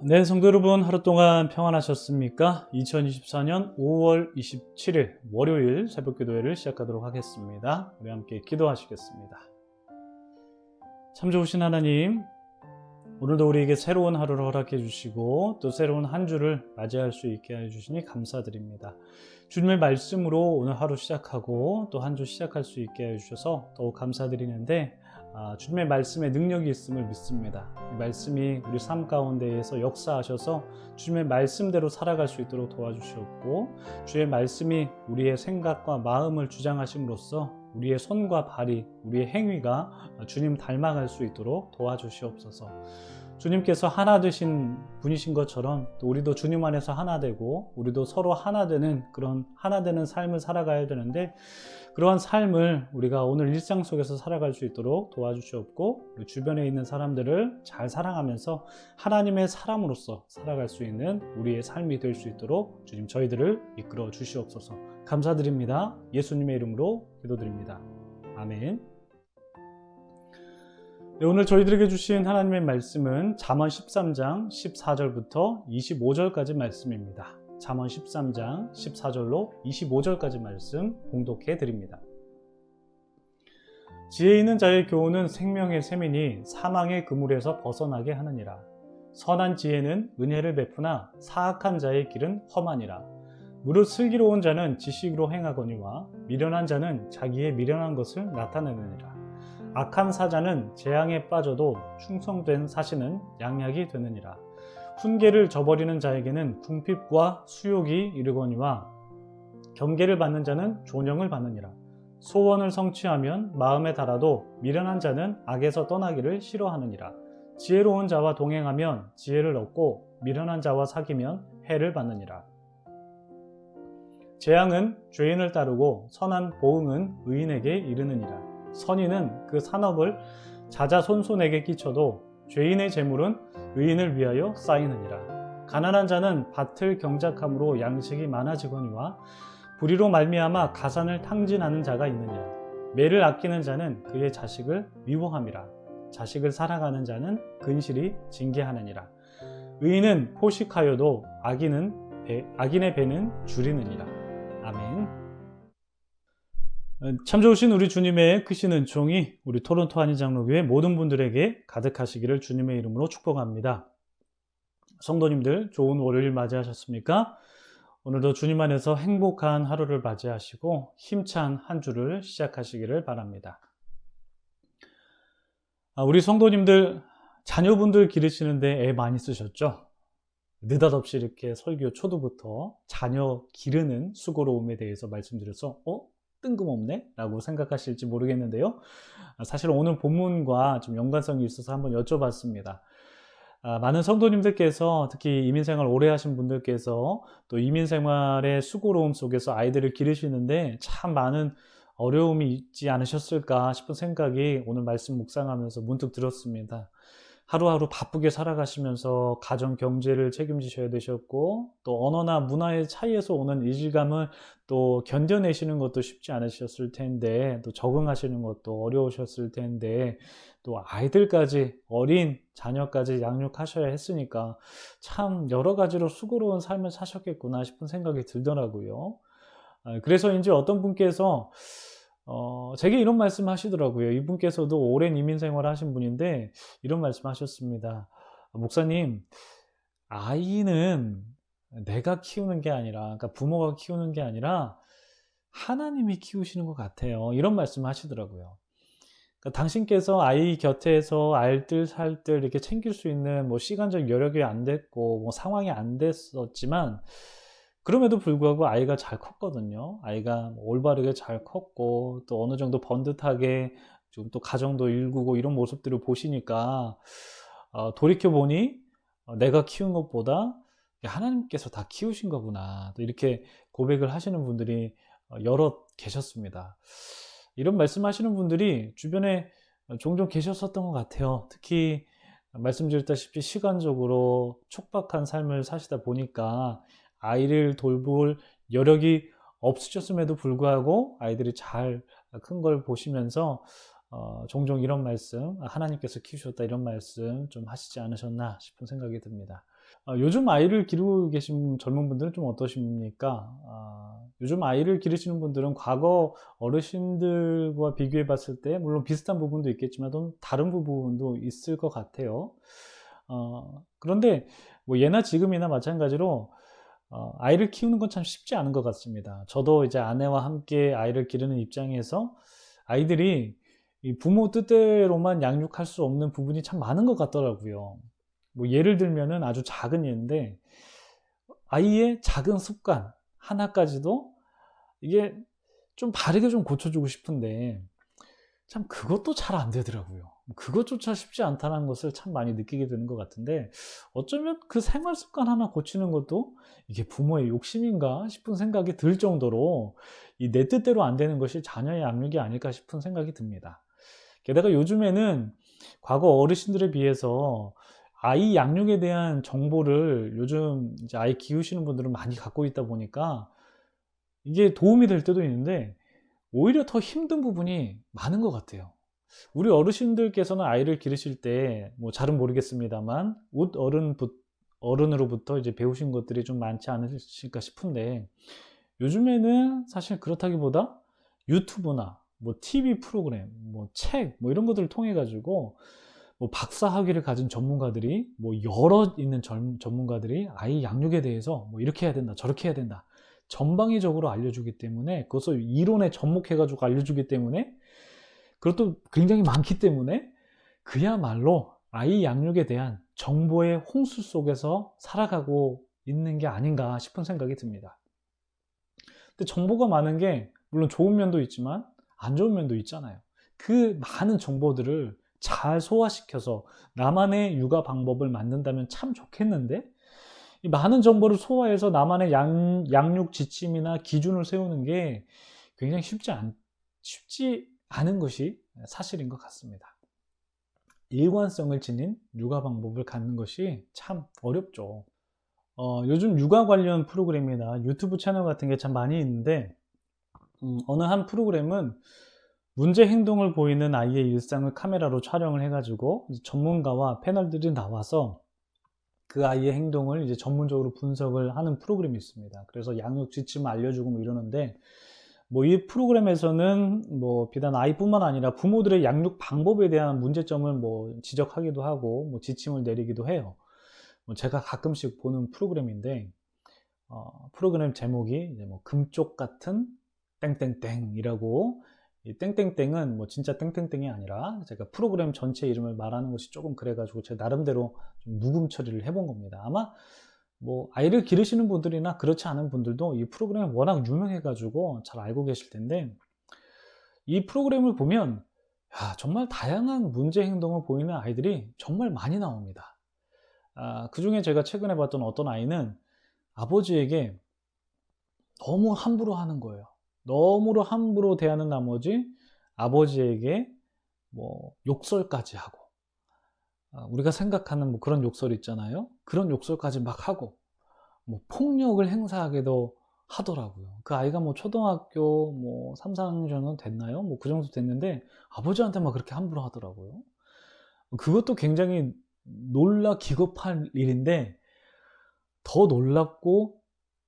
네, 성도 여러분, 하루 동안 평안하셨습니까? 2024년 5월 27일 월요일 새벽 기도회를 시작하도록 하겠습니다. 우리 함께 기도하시겠습니다. 참 좋으신 하나님, 오늘도 우리에게 새로운 하루를 허락해 주시고 또 새로운 한 주를 맞이할 수 있게 해 주시니 감사드립니다. 주님의 말씀으로 오늘 하루 시작하고 또 한 주 시작할 수 있게 해 주셔서 더욱 감사드리는데, 주님의 말씀에 능력이 있음을 믿습니다. 이 말씀이 우리 삶 가운데에서 역사하셔서 주님의 말씀대로 살아갈 수 있도록 도와주시옵고, 주의 말씀이 우리의 생각과 마음을 주장하심으로써 우리의 손과 발이, 우리의 행위가 주님 닮아갈 수 있도록 도와주시옵소서. 주님께서 하나 되신 분이신 것처럼 또 우리도 주님 안에서 하나 되고 우리도 서로 하나 되는 그런 하나 되는 삶을 살아가야 되는데, 그러한 삶을 우리가 오늘 일상 속에서 살아갈 수 있도록 도와주시옵고, 우리 주변에 있는 사람들을 잘 사랑하면서 하나님의 사람으로서 살아갈 수 있는 우리의 삶이 될 수 있도록 주님 저희들을 이끌어 주시옵소서. 감사드립니다. 예수님의 이름으로 기도드립니다. 아멘. 네, 오늘 저희들에게 주신 하나님의 말씀은 잠언 13장 14절부터 25절까지 말씀입니다. 잠언 13장 14절로 25절까지 말씀 봉독해 드립니다. 지혜 있는 자의 교훈은 생명의 샘이니 사망의 그물에서 벗어나게 하느니라. 선한 지혜는 은혜를 베푸나 사악한 자의 길은 험하니라. 무릇 슬기로운 자는 지식으로 행하거니와 미련한 자는 자기의 미련한 것을 나타내느니라. 악한 사자는 재앙에 빠져도 충성된 사신은 양약이 되느니라. 훈계를 저버리는 자에게는 궁핍과 수욕이 이르거니와 경계를 받는 자는 존영을 받느니라. 소원을 성취하면 마음에 달아도 미련한 자는 악에서 떠나기를 싫어하느니라. 지혜로운 자와 동행하면 지혜를 얻고 미련한 자와 사귀면 해를 받느니라. 재앙은 죄인을 따르고 선한 보응은 의인에게 이르느니라. 선인은 그 산업을 자자손손에게 끼쳐도 죄인의 재물은 의인을 위하여 쌓이느니라. 가난한 자는 밭을 경작함으로 양식이 많아지거니와 불의로 말미암아 가산을 탕진하는 자가 있느니라. 매를 아끼는 자는 그의 자식을 미워함이라. 자식을 사랑하는 자는 근실이 징계하느니라. 의인은 포식하여도 악인의 배는 줄이느니라. 아멘. 참 좋으신 우리 주님의 크신 은총이 우리 토론토 한인장로교회 모든 분들에게 가득하시기를 주님의 이름으로 축복합니다. 성도님들, 좋은 월요일 맞이하셨습니까? 오늘도 주님 안에서 행복한 하루를 맞이하시고 힘찬 한 주를 시작하시기를 바랍니다. 우리 성도님들, 자녀분들 기르시는데 애 많이 쓰셨죠? 느닷없이 이렇게 설교 초두부터 자녀 기르는 수고로움에 대해서 말씀드려서 뜬금없네? 라고 생각하실지 모르겠는데요. 사실 오늘 본문과 좀 연관성이 있어서 한번 여쭤봤습니다. 많은 성도님들께서, 특히 이민생활 오래 하신 분들께서 또 이민생활의 수고로움 속에서 아이들을 기르시는데 참 많은 어려움이 있지 않으셨을까 싶은 생각이 오늘 말씀 묵상하면서 문득 들었습니다. 하루하루 바쁘게 살아가시면서 가정 경제를 책임지셔야 되셨고, 또 언어나 문화의 차이에서 오는 이질감을 또 견뎌내시는 것도 쉽지 않으셨을 텐데, 또 적응하시는 것도 어려우셨을 텐데, 또 아이들까지, 어린 자녀까지 양육하셔야 했으니까 참 여러 가지로 수고로운 삶을 사셨겠구나 싶은 생각이 들더라고요. 그래서 이제 어떤 분께서 제게 이런 말씀 하시더라고요. 이분께서도 오랜 이민 생활을 하신 분인데 이런 말씀 하셨습니다. 목사님, 아이는 내가 키우는 게 아니라, 그러니까 부모가 키우는 게 아니라 하나님이 키우시는 것 같아요. 이런 말씀 하시더라고요. 그러니까 당신께서 아이 곁에서 알뜰 살뜰 이렇게 챙길 수 있는 시간적 여력이 안 됐고 상황이 안 됐었지만, 그럼에도 불구하고 아이가 잘 컸거든요. 아이가 올바르게 잘 컸고 또 어느 정도 번듯하게 좀 또 가정도 일구고 이런 모습들을 보시니까 돌이켜보니 내가 키운 것보다 하나님께서 다 키우신 거구나, 또 이렇게 고백을 하시는 분들이 여럿 계셨습니다. 이런 말씀하시는 분들이 주변에 종종 계셨었던 것 같아요. 특히 말씀드렸다시피 시간적으로 촉박한 삶을 사시다 보니까 아이를 돌볼 여력이 없으셨음에도 불구하고 아이들이 잘 큰 걸 보시면서 종종 이런 말씀, 하나님께서 키우셨다 이런 말씀 좀 하시지 않으셨나 싶은 생각이 듭니다. 요즘 아이를 기르고 계신 젊은 분들은 좀 어떠십니까? 요즘 아이를 기르시는 분들은 과거 어르신들과 비교해 봤을 때 물론 비슷한 부분도 있겠지만 좀 다른 부분도 있을 것 같아요. 그런데 뭐 예나 지금이나 마찬가지로 아이를 키우는 건 참 쉽지 않은 것 같습니다. 저도 이제 아내와 함께 아이를 기르는 입장에서 아이들이 이 부모 뜻대로만 양육할 수 없는 부분이 참 많은 것 같더라고요. 뭐 예를 들면은 아주 작은 예인데 아이의 작은 습관 하나까지도 이게 좀 바르게 좀 고쳐주고 싶은데 참 그것도 잘 안 되더라고요. 그것조차 쉽지 않다는 것을 참 많이 느끼게 되는 것 같은데 어쩌면 그 생활 습관 하나 고치는 것도 이게 부모의 욕심인가 싶은 생각이 들 정도로 이 내 뜻대로 안 되는 것이 자녀의 양육이 아닐까 싶은 생각이 듭니다. 게다가 요즘에는 과거 어르신들에 비해서 아이 양육에 대한 정보를 요즘 이제 아이 키우시는 분들은 많이 갖고 있다 보니까 이게 도움이 될 때도 있는데 오히려 더 힘든 부분이 많은 것 같아요. 우리 어르신들께서는 아이를 기르실 때 뭐 잘은 모르겠습니다만 어른으로부터 이제 배우신 것들이 좀 많지 않으실까 싶은데 요즘에는 사실 그렇다기보다 유튜브나 뭐 TV 프로그램, 뭐 책, 뭐 이런 것들을 통해 가지고 뭐 박사 학위를 가진 전문가들이 뭐 여러 있는 전문가들이 아이 양육에 대해서 뭐 이렇게 해야 된다, 저렇게 해야 된다. 전방위적으로 알려주기 때문에 그것을 이론에 접목해 가지고 알려주기 때문에 그것도 굉장히 많기 때문에 그야말로 아이 양육에 대한 정보의 홍수 속에서 살아가고 있는 게 아닌가 싶은 생각이 듭니다. 근데 정보가 많은 게 물론 좋은 면도 있지만 안 좋은 면도 있잖아요. 그 많은 정보들을 잘 소화시켜서 나만의 육아 방법을 만든다면 참 좋겠는데 이 많은 정보를 소화해서 나만의 양육 지침이나 기준을 세우는 게 굉장히 쉽지 않은 것이 사실인 것 같습니다. 일관성을 지닌 육아 방법을 갖는 것이 참 어렵죠. 요즘 육아 관련 프로그램이나 유튜브 채널 같은 게 참 많이 있는데 어느 한 프로그램은 문제 행동을 보이는 아이의 일상을 카메라로 촬영을 해가지고 전문가와 패널들이 나와서 그 아이의 행동을 이제 전문적으로 분석을 하는 프로그램이 있습니다. 그래서 양육 지침을 알려주고 뭐 이러는데 뭐 이 프로그램에서는 뭐 비단 아이뿐만 아니라 부모들의 양육 방법에 대한 문제점을 뭐 지적하기도 하고 뭐 지침을 내리기도 해요. 뭐 제가 가끔씩 보는 프로그램인데 프로그램 제목이 이제 뭐 금쪽 같은 땡땡땡이라고 이 땡땡땡은 뭐 진짜 땡땡땡이 아니라 제가 프로그램 전체 이름을 말하는 것이 조금 그래가지고 제 나름대로 좀 묵음 처리를 해본 겁니다. 아마 뭐 아이를 기르시는 분들이나 그렇지 않은 분들도 이 프로그램이 워낙 유명해가지고 잘 알고 계실 텐데 이 프로그램을 보면 정말 다양한 문제 행동을 보이는 아이들이 정말 많이 나옵니다. 그 중에 제가 최근에 봤던 어떤 아이는 아버지에게 너무 함부로 하는 거예요. 너무 함부로 대하는 나머지 아버지에게 뭐 욕설까지 하고 우리가 생각하는 뭐 그런 욕설 있잖아요. 그런 욕설까지 막 하고 뭐 폭력을 행사하기도 하더라고요. 그 아이가 뭐 초등학교 뭐 3, 4학년 정도 됐나요? 뭐 그 정도 됐는데 아버지한테 막 그렇게 함부로 하더라고요. 그것도 굉장히 기겁할 일인데 더 놀랍고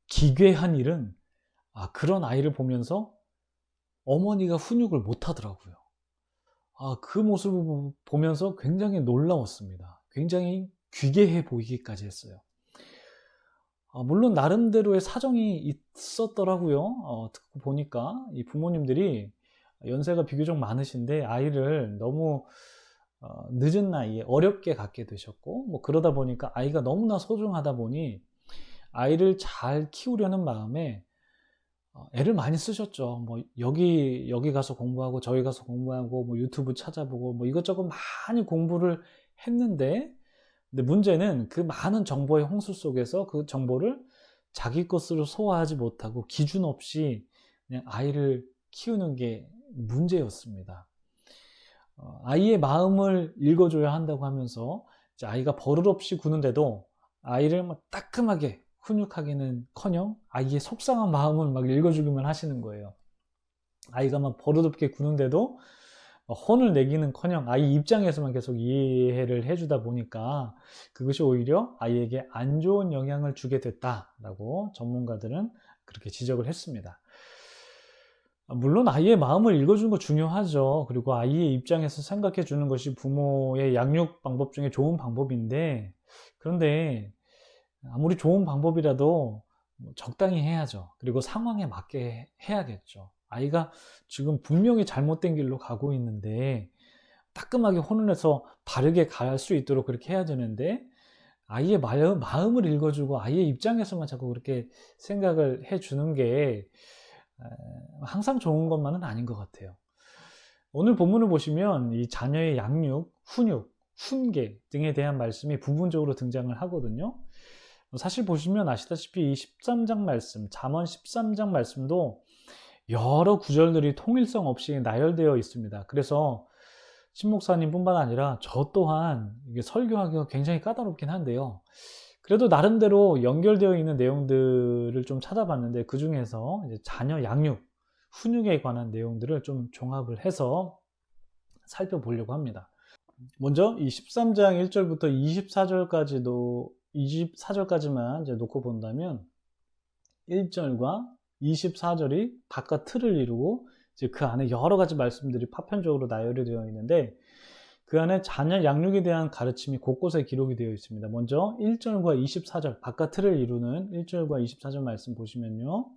기괴한 일은 그런 아이를 보면서 어머니가 훈육을 못 하더라고요. 그 모습을 보면서 굉장히 놀라웠습니다. 굉장히 귀괴해 보이기까지 했어요. 물론 나름대로의 사정이 있었더라고요. 듣고 보니까 이 부모님들이 연세가 비교적 많으신데 아이를 너무 늦은 나이에 어렵게 갖게 되셨고 뭐 그러다 보니까 아이가 너무나 소중하다 보니 아이를 잘 키우려는 마음에 애를 많이 쓰셨죠. 뭐 여기 가서 공부하고 저기 가서 공부하고 뭐 유튜브 찾아보고 뭐 이것저것 많이 공부를 했는데 근데 문제는 그 많은 정보의 홍수 속에서 그 정보를 자기 것으로 소화하지 못하고 기준 없이 그냥 아이를 키우는 게 문제였습니다. 아이의 마음을 읽어줘야 한다고 하면서 이제 아이가 버릇없이 구는데도 아이를 막 따끔하게 훈육하기는커녕 아이의 속상한 마음을 막 읽어주기만 하시는 거예요. 아이가 막 버릇없게 구는데도 혼을 내기는커녕 아이 입장에서만 계속 이해를 해주다 보니까 그것이 오히려 아이에게 안 좋은 영향을 주게 됐다라고 전문가들은 그렇게 지적을 했습니다. 물론 아이의 마음을 읽어주는 거 중요하죠. 그리고 아이의 입장에서 생각해 주는 것이 부모의 양육 방법 중에 좋은 방법인데, 그런데 아무리 좋은 방법이라도 적당히 해야죠. 그리고 상황에 맞게 해야겠죠. 아이가 지금 분명히 잘못된 길로 가고 있는데 따끔하게 혼을 내서 바르게 갈 수 있도록 그렇게 해야 되는데, 아이의 마음을 읽어주고 아이의 입장에서만 자꾸 그렇게 생각을 해주는 게 항상 좋은 것만은 아닌 것 같아요. 오늘 본문을 보시면 이 자녀의 양육, 훈육, 훈계 등에 대한 말씀이 부분적으로 등장을 하거든요. 사실 보시면 아시다시피 이 13장 말씀, 잠언 13장 말씀도 여러 구절들이 통일성 없이 나열되어 있습니다. 그래서 신 목사님뿐만 아니라 저 또한 이게 설교하기가 굉장히 까다롭긴 한데요. 그래도 나름대로 연결되어 있는 내용들을 좀 찾아봤는데, 그 중에서 이제 자녀 양육, 훈육에 관한 내용들을 좀 종합을 해서 살펴보려고 합니다. 먼저 이 13장 1절부터 24절까지만 이제 놓고 본다면, 1절과 24절이 바깥 틀을 이루고 이제 그 안에 여러 가지 말씀들이 파편적으로 나열이 되어 있는데, 그 안에 자녀 양육에 대한 가르침이 곳곳에 기록이 되어 있습니다. 먼저 1절과 24절, 바깥 틀을 이루는 1절과 24절 말씀 보시면요.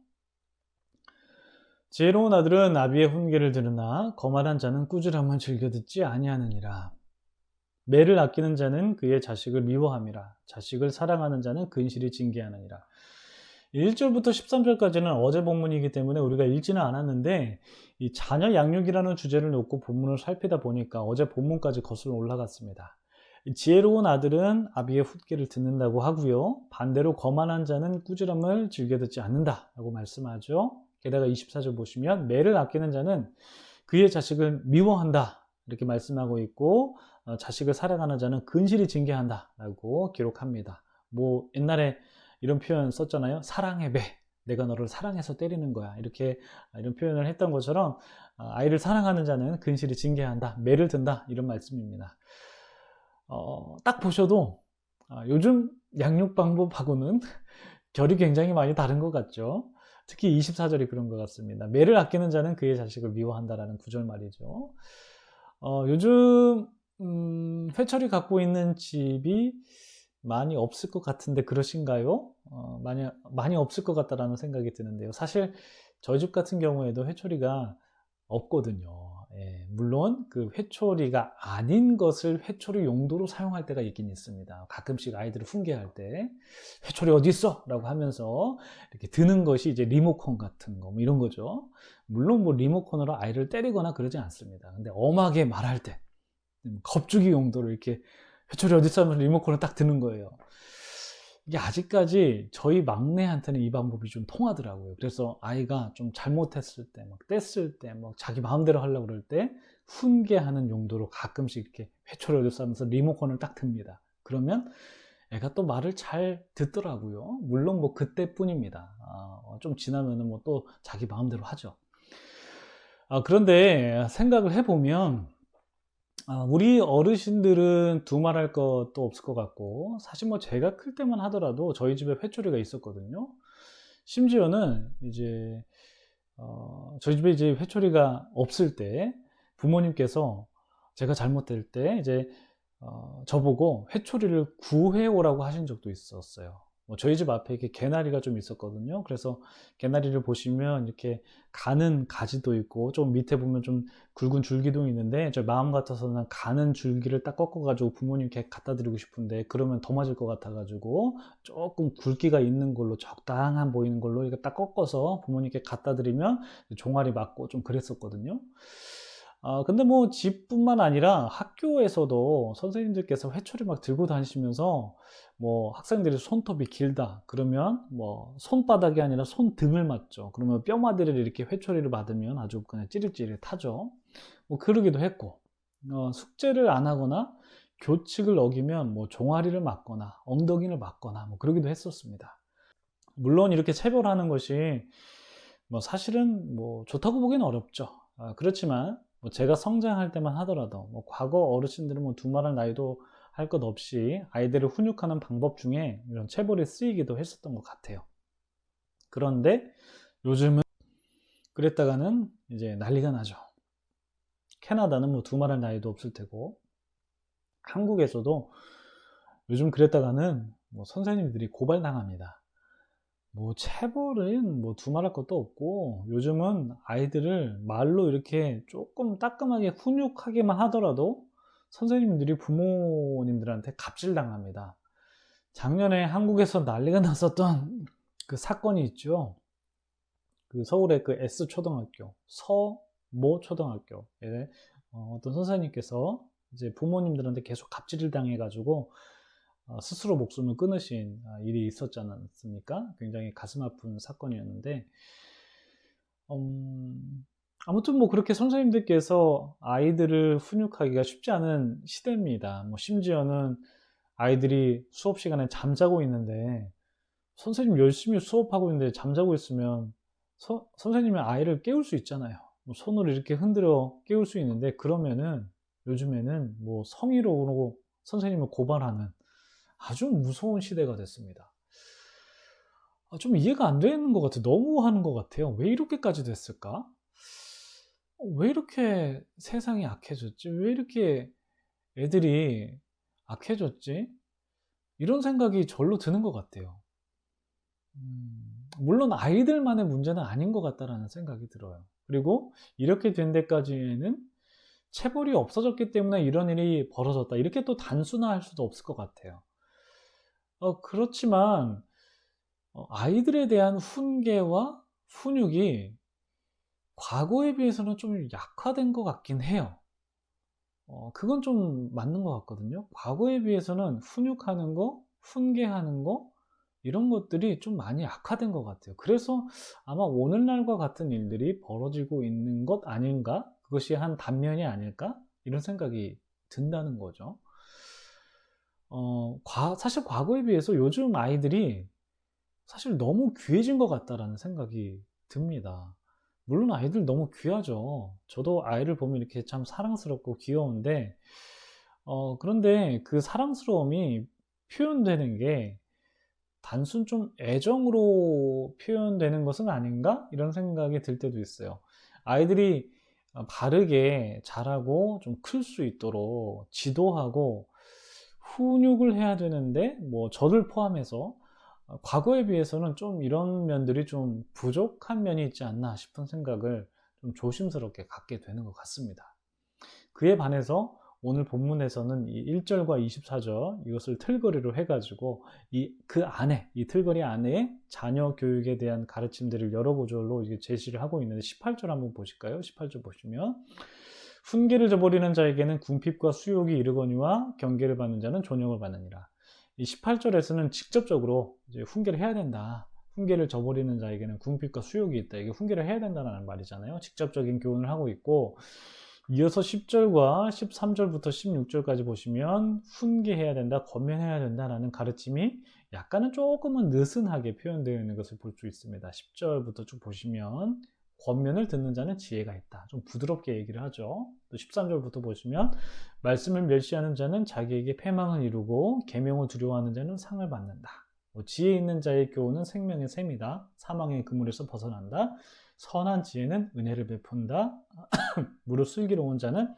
지혜로운 아들은 아비의 훈계를 들으나 거만한 자는 꾸지람을 즐겨 듣지 아니하느니라. 매를 아끼는 자는 그의 자식을 미워함이라. 자식을 사랑하는 자는 근실이 징계하느니라. 1절부터 13절까지는 어제 본문이기 때문에 우리가 읽지는 않았는데, 이 자녀 양육이라는 주제를 놓고 본문을 살피다 보니까 어제 본문까지 거슬러 올라갔습니다. 지혜로운 아들은 아비의 훈계를 듣는다고 하고요. 반대로 거만한 자는 꾸지람을 즐겨 듣지 않는다라고 말씀하죠. 게다가 24절 보시면 매를 아끼는 자는 그의 자식을 미워한다 이렇게 말씀하고 있고, 자식을 사랑하는 자는 근실이 징계한다라고 기록합니다. 뭐 옛날에 이런 표현 썼잖아요. 사랑의 매, 내가 너를 사랑해서 때리는 거야. 이런 표현을 했던 것처럼 아이를 사랑하는 자는 근실이 징계한다, 매를 든다, 이런 말씀입니다. 딱 보셔도 요즘 양육 방법하고는 결이 굉장히 많이 다른 것 같죠. 특히 24절이 그런 것 같습니다. 매를 아끼는 자는 그의 자식을 미워한다라는 구절 말이죠. 요즘 회철이 갖고 있는 집이 많이 없을 것 같은데 그러신가요? 많이 없을 것 같다라는 생각이 드는데요. 사실 저희 집 같은 경우에도 회초리가 없거든요. 예, 물론 그 회초리가 아닌 것을 회초리 용도로 사용할 때가 있긴 있습니다. 가끔씩 아이들을 훈계할 때 회초리 어디 있어? 라고 하면서 이렇게 드는 것이 이제 리모컨 같은 거, 뭐 이런 거죠. 물론 뭐 리모컨으로 아이를 때리거나 그러지 않습니다. 근데 엄하게 말할 때 겁주기 용도로 이렇게 회초리 어디 있어? 하면서 리모컨을 딱 드는 거예요. 이게 아직까지 저희 막내한테는 이 방법이 좀 통하더라고요. 그래서 아이가 좀 잘못했을 때, 막 뗐을 때, 막 자기 마음대로 하려고 그럴 때 훈계하는 용도로 가끔씩 이렇게 회초리 어디 있어? 하면서 리모컨을 딱 듭니다. 그러면 애가 또 말을 잘 듣더라고요. 물론 뭐 그때뿐입니다. 좀 지나면은 뭐 또 자기 마음대로 하죠. 그런데 생각을 해보면 우리 어르신들은 두말할 것도 없을 것 같고, 사실 뭐 제가 클 때만 하더라도 저희 집에 회초리가 있었거든요. 심지어는 이제 저희 집에 이제 회초리가 없을 때 부모님께서 제가 잘못될 때 이제 저보고 회초리를 구해오라고 하신 적도 있었어요. 저희 집 앞에 이렇게 개나리가 좀 있었거든요. 그래서 개나리를 보시면 이렇게 가는 가지도 있고 좀 밑에 보면 좀 굵은 줄기도 있는데, 저 마음 같아서는 가는 줄기를 딱 꺾어가지고 부모님께 갖다 드리고 싶은데 그러면 더 맞을 것 같아가지고 조금 굵기가 있는 걸로 적당한 보이는 걸로 이렇게 딱 꺾어서 부모님께 갖다 드리면 종아리 맞고 좀 그랬었거든요. 근데 뭐 집뿐만 아니라 학교에서도 선생님들께서 회초리 막 들고 다니시면서 뭐 학생들이 손톱이 길다 그러면 뭐 손바닥이 아니라 손등을 맞죠. 그러면 뼈마디를 이렇게 회초리를 맞으면 아주 그냥 찌릿찌릿하죠. 뭐 그러기도 했고, 숙제를 안 하거나 교칙을 어기면 뭐 종아리를 맞거나 엉덩이를 맞거나 뭐 그러기도 했었습니다. 물론 이렇게 체벌하는 것이 뭐 사실은 뭐 좋다고 보기는 어렵죠. 그렇지만 뭐 제가 성장할 때만 하더라도 뭐 과거 어르신들은 뭐 두말할 나이도 할 것 없이 아이들을 훈육하는 방법 중에 이런 체벌이 쓰이기도 했었던 것 같아요. 그런데 요즘은 그랬다가는 이제 난리가 나죠. 캐나다는 뭐 두말할 나이도 없을 테고, 한국에서도 요즘 그랬다가는 뭐 선생님들이 고발당합니다. 뭐 체벌은 뭐 두말할 것도 없고, 요즘은 아이들을 말로 이렇게 조금 따끔하게 훈육하기만 하더라도 선생님들이 부모님들한테 갑질당합니다. 작년에 한국에서 난리가 났었던 그 사건이 있죠. 그 서울의 그 S초등학교, 서모 초등학교에 어떤 선생님께서 이제 부모님들한테 계속 갑질을 당해가지고 스스로 목숨을 끊으신 일이 있었지 않습니까? 굉장히 가슴 아픈 사건이었는데, 아무튼 뭐 그렇게 선생님들께서 아이들을 훈육하기가 쉽지 않은 시대입니다. 뭐 심지어는 아이들이 수업 시간에 잠자고 있는데, 선생님 열심히 수업하고 있는데 잠자고 있으면 선생님이 아이를 깨울 수 있잖아요. 뭐 손으로 이렇게 흔들어 깨울 수 있는데, 그러면은 요즘에는 뭐 성희롱으로 선생님을 고발하는 아주 무서운 시대가 됐습니다. 좀 이해가 안 되는 것 같아요. 너무 하는 것 같아요. 왜 이렇게까지 됐을까? 왜 이렇게 세상이 악해졌지? 왜 이렇게 애들이 악해졌지? 이런 생각이 절로 드는 것 같아요. 물론 아이들만의 문제는 아닌 것 같다라는 생각이 들어요. 그리고 이렇게 된 데까지는 체벌이 없어졌기 때문에 이런 일이 벌어졌다, 이렇게 또 단순화할 수도 없을 것 같아요. 그렇지만 아이들에 대한 훈계와 훈육이 과거에 비해서는 좀 약화된 것 같긴 해요. 그건 좀 맞는 것 같거든요. 과거에 비해서는 훈육하는 거, 훈계하는 거, 이런 것들이 좀 많이 약화된 것 같아요. 그래서 아마 오늘날과 같은 일들이 벌어지고 있는 것 아닌가? 그것이 한 단면이 아닐까? 이런 생각이 든다는 거죠. 사실 과거에 비해서 요즘 아이들이 사실 너무 귀해진 것 같다라는 생각이 듭니다. 물론 아이들 너무 귀하죠. 저도 아이를 보면 이렇게 참 사랑스럽고 귀여운데, 그런데 그 사랑스러움이 표현되는 게 단순 좀 애정으로 표현되는 것은 아닌가? 이런 생각이 들 때도 있어요. 아이들이 바르게 자라고 좀 클 수 있도록 지도하고 훈육을 해야 되는데, 뭐 저를 포함해서 과거에 비해서는 좀 이런 면들이 좀 부족한 면이 있지 않나 싶은 생각을 좀 조심스럽게 갖게 되는 것 같습니다. 그에 반해서 오늘 본문에서는 이 1절과 24절 이것을 틀거리로 해가지고 이 틀거리 안에 자녀 교육에 대한 가르침들을 여러 구절로 이게 제시를 하고 있는데, 18절 한번 보실까요? 18절 보시면, 훈계를 저버리는 자에게는 궁핍과 수욕이 이르거니와 경계를 받는 자는 존영을 받느니라. 이 18절에서는 직접적으로 이제 훈계를 해야 된다. 훈계를 저버리는 자에게는 궁핍과 수욕이 있다. 이게 훈계를 해야 된다는 말이잖아요. 직접적인 교훈을 하고 있고, 이어서 10절과 13절부터 16절까지 보시면 훈계해야 된다, 권면해야 된다라는 가르침이 약간은 조금은 느슨하게 표현되어 있는 것을 볼 수 있습니다. 10절부터 쭉 보시면 권면을 듣는 자는 지혜가 있다, 좀 부드럽게 얘기를 하죠. 또 13절부터 보시면 말씀을 멸시하는 자는 자기에게 패망을 이루고 계명을 두려워하는 자는 상을 받는다. 지혜 있는 자의 교훈은 생명의 샘이다, 사망의 그물에서 벗어난다. 선한 지혜는 은혜를 베푼다. 무릇 슬기로운 자는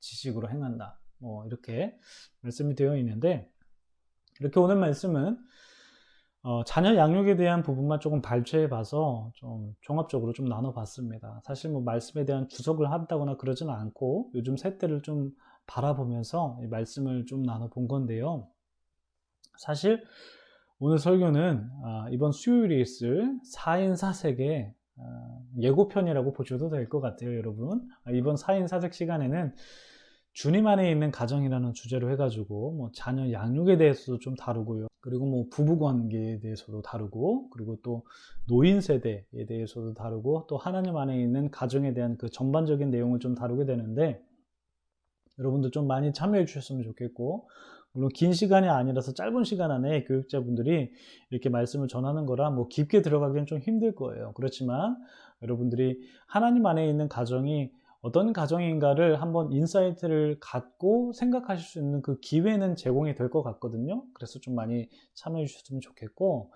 지식으로 행한다. 이렇게 말씀이 되어 있는데, 이렇게 오늘 말씀은 자녀 양육에 대한 부분만 조금 발췌해 봐서 좀 종합적으로 좀 나눠 봤습니다. 사실 뭐 말씀에 대한 주석을 한다거나 그러지는 않고 요즘 세대를 좀 바라보면서 이 말씀을 좀 나눠 본 건데요. 사실 오늘 설교는 이번 수요일에 있을 4인 4색의 예고편이라고 보셔도 될 것 같아요, 여러분. 이번 4인 4색 시간에는 주님 안에 있는 가정이라는 주제로 해가지고 뭐 자녀 양육에 대해서도 좀 다루고요. 그리고 뭐 부부관계에 대해서도 다루고, 그리고 또 노인 세대에 대해서도 다루고, 또 하나님 안에 있는 가정에 대한 그 전반적인 내용을 좀 다루게 되는데, 여러분도 좀 많이 참여해 주셨으면 좋겠고, 물론 긴 시간이 아니라서 짧은 시간 안에 교육자분들이 이렇게 말씀을 전하는 거라 뭐 깊게 들어가기는 좀 힘들 거예요. 그렇지만 여러분들이 하나님 안에 있는 가정이 어떤 가정인가를 한번 인사이트를 갖고 생각하실 수 있는 그 기회는 제공이 될 것 같거든요. 그래서 좀 많이 참여해 주셨으면 좋겠고,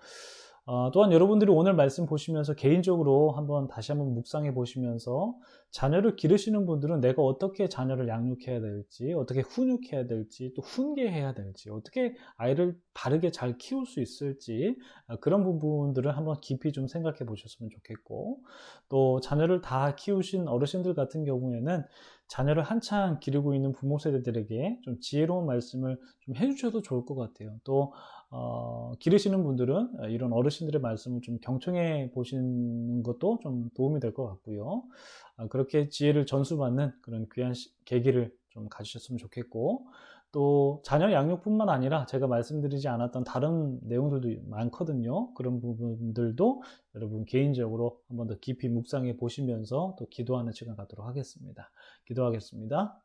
또한 여러분들이 오늘 말씀 보시면서 개인적으로 다시 한번 묵상해 보시면서 자녀를 기르시는 분들은 내가 어떻게 자녀를 양육해야 될지, 어떻게 훈육해야 될지, 또 훈계해야 될지, 어떻게 아이를 바르게 잘 키울 수 있을지, 그런 부분들을 한번 깊이 좀 생각해 보셨으면 좋겠고, 또 자녀를 다 키우신 어르신들 같은 경우에는 자녀를 한창 기르고 있는 부모 세대들에게 좀 지혜로운 말씀을 좀 해주셔도 좋을 것 같아요. 또 기르시는 분들은 이런 어르신들의 말씀을 좀 경청해 보시는 것도 좀 도움이 될 것 같고요. 그렇게 지혜를 전수받는 그런 귀한 계기를 좀 가지셨으면 좋겠고, 또 자녀 양육뿐만 아니라 제가 말씀드리지 않았던 다른 내용들도 많거든요. 그런 부분들도 여러분 개인적으로 한번 더 깊이 묵상해 보시면서 또 기도하는 시간 갖도록 하겠습니다. 기도하겠습니다.